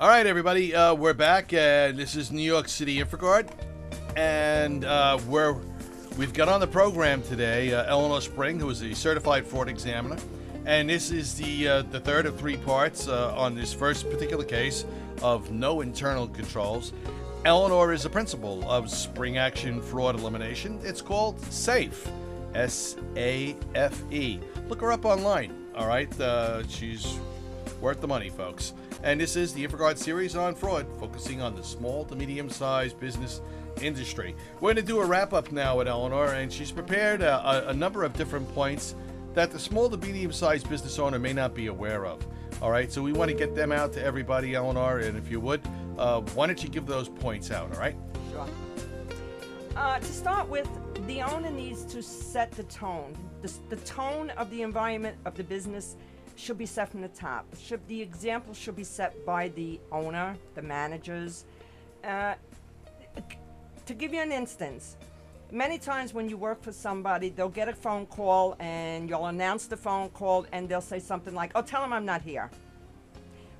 All right, everybody, we're back, and this is New York City InfraGard, and we've got on the program today Eleanor Spring, who is a certified fraud examiner, and this is the third of three parts on this first particular case of no internal controls. Eleanor is the principal of Spring Action Fraud Elimination. It's called SAFE, S-A-F-E. Look her up online. All right, she's worth the money, folks. And this is the InfraGard series on fraud, focusing on the small to medium-sized business industry. We're going to do a wrap-up now with Eleanor, and she's prepared a number of different points that the small to medium-sized business owner may not be aware of. All right, so we want to get them out to everybody, Eleanor, and if you would, why don't you give those points out, all right? Sure. To start with, the owner needs to set the tone. The tone of the environment of the business should be set from the top. The example should be set by the owner, the managers. To give you an instance, many times when you work for somebody, they'll get a phone call and you'll announce the phone call and they'll say something like, "Oh, tell them I'm not here."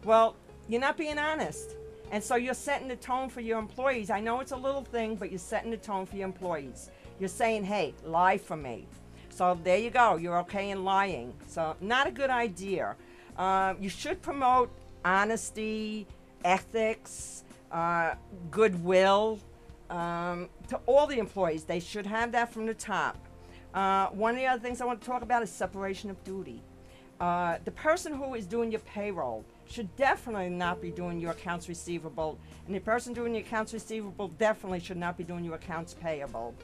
Well, you're not being honest. And so you're setting the tone for your employees. I know it's a little thing, but you're setting the tone for your employees. You're saying, "Hey, lie for me." So there you go. You're okay in lying. So not a good idea. You should promote honesty, ethics, goodwill to all the employees. They should have that from the top. One of the other things I want to talk about is separation of duty. The person who is doing your payroll should definitely not be doing your accounts receivable, and the person doing your accounts receivable definitely should not be doing your accounts payable.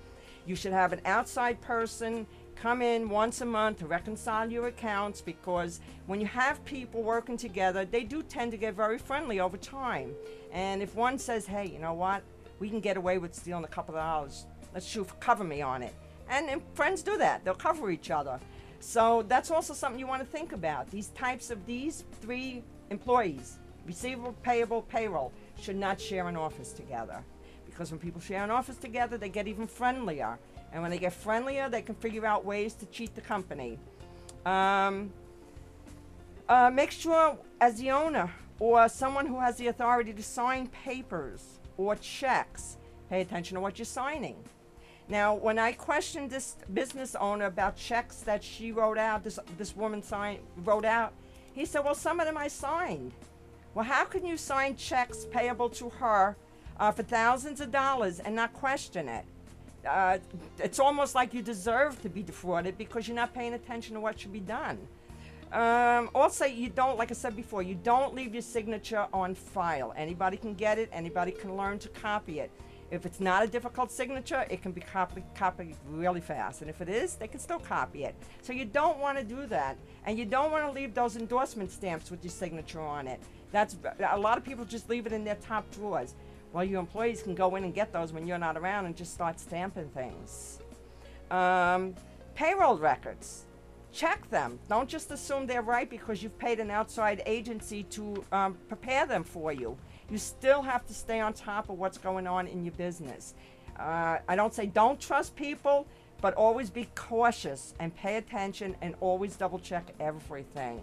You should have an outside person come in once a month to reconcile your accounts, because when you have people working together, they do tend to get very friendly over time. And if one says, "Hey, you know what? We can get away with stealing a couple of dollars. Let's cover me on it." And friends do that. They'll cover each other. So that's also something you want to think about. These three employees, receivable, payable, payroll, should not share an office together. Because when people share an office together, they get even friendlier. And when they get friendlier, they can figure out ways to cheat the company. Make sure, as the owner or someone who has the authority to sign papers or checks, pay attention to what you're signing. Now, when I questioned this business owner about checks that she wrote out, this woman wrote out, he said, "Well, some of them I signed." Well, how can you sign checks payable to her for thousands of dollars and not question it? It's almost like you deserve to be defrauded because you're not paying attention to what should be done. Also, you don't, like I said before, you don't leave your signature on file. Anybody can get it. Anybody can learn to copy it. If it's not a difficult signature, it can be copied really fast. And if it is, they can still copy it. So you don't want to do that. And you don't want to leave those endorsement stamps with your signature on it. A lot of people just leave it in their top drawers. Well, your employees can go in and get those when you're not around and just start stamping things. Payroll records. Check them. Don't just assume they're right because you've paid an outside agency to prepare them for you. You still have to stay on top of what's going on in your business. I don't say don't trust people, but always be cautious and pay attention and always double check everything.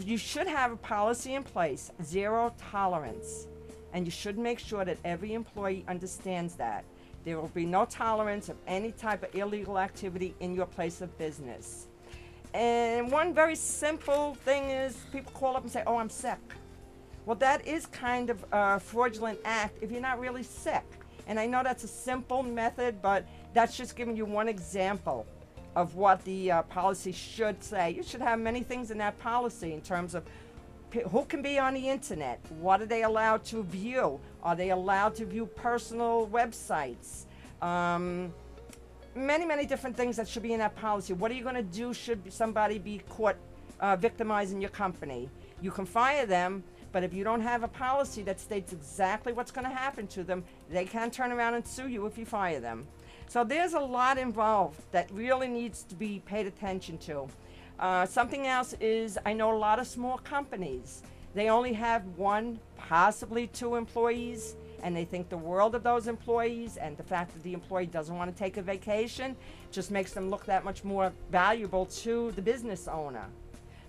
You should have a policy in place, zero tolerance, and you should make sure that every employee understands that. There will be no tolerance of any type of illegal activity in your place of business. And one very simple thing is people call up and say, "Oh, I'm sick." Well, that is kind of a fraudulent act if you're not really sick. And I know that's a simple method, but that's just giving you one example of what the policy should say. You should have many things in that policy in terms of who can be on the internet, what are they allowed to view, are they allowed to view personal websites, many different things that should be in that policy. What are you going to do should somebody be caught victimizing your company? You can fire them, but if you don't have a policy that states exactly what's going to happen to them, they can turn around and sue you if you fire them. So there's a lot involved that really needs to be paid attention to. Something else is, I know a lot of small companies, they only have one, possibly two employees, and they think the world of those employees, and the fact that the employee doesn't want to take a vacation just makes them look that much more valuable to the business owner.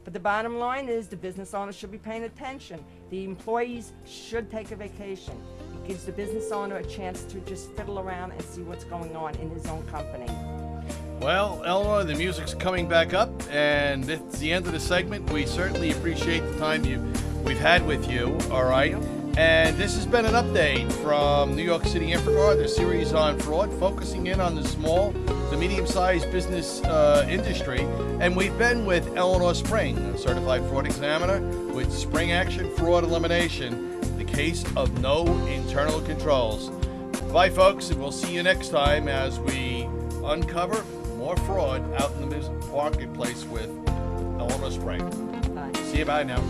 But the bottom line is the business owner should be paying attention. The employees should take a vacation. It gives the business owner a chance to just fiddle around and see what's going on in his own company. Well, Eleanor, the music's coming back up, and it's the end of the segment. We certainly appreciate the time we've had with you, all right? And this has been an update from New York City InfraGard, the series on fraud, focusing in on the small to medium-sized business industry. And we've been with Eleanor Spring, a certified fraud examiner with Spring Action Fraud Elimination, the case of no internal controls. Bye, folks, and we'll see you next time as we uncover more fraud out in the marketplace with Eleanor Spring. Bye. See you bye now.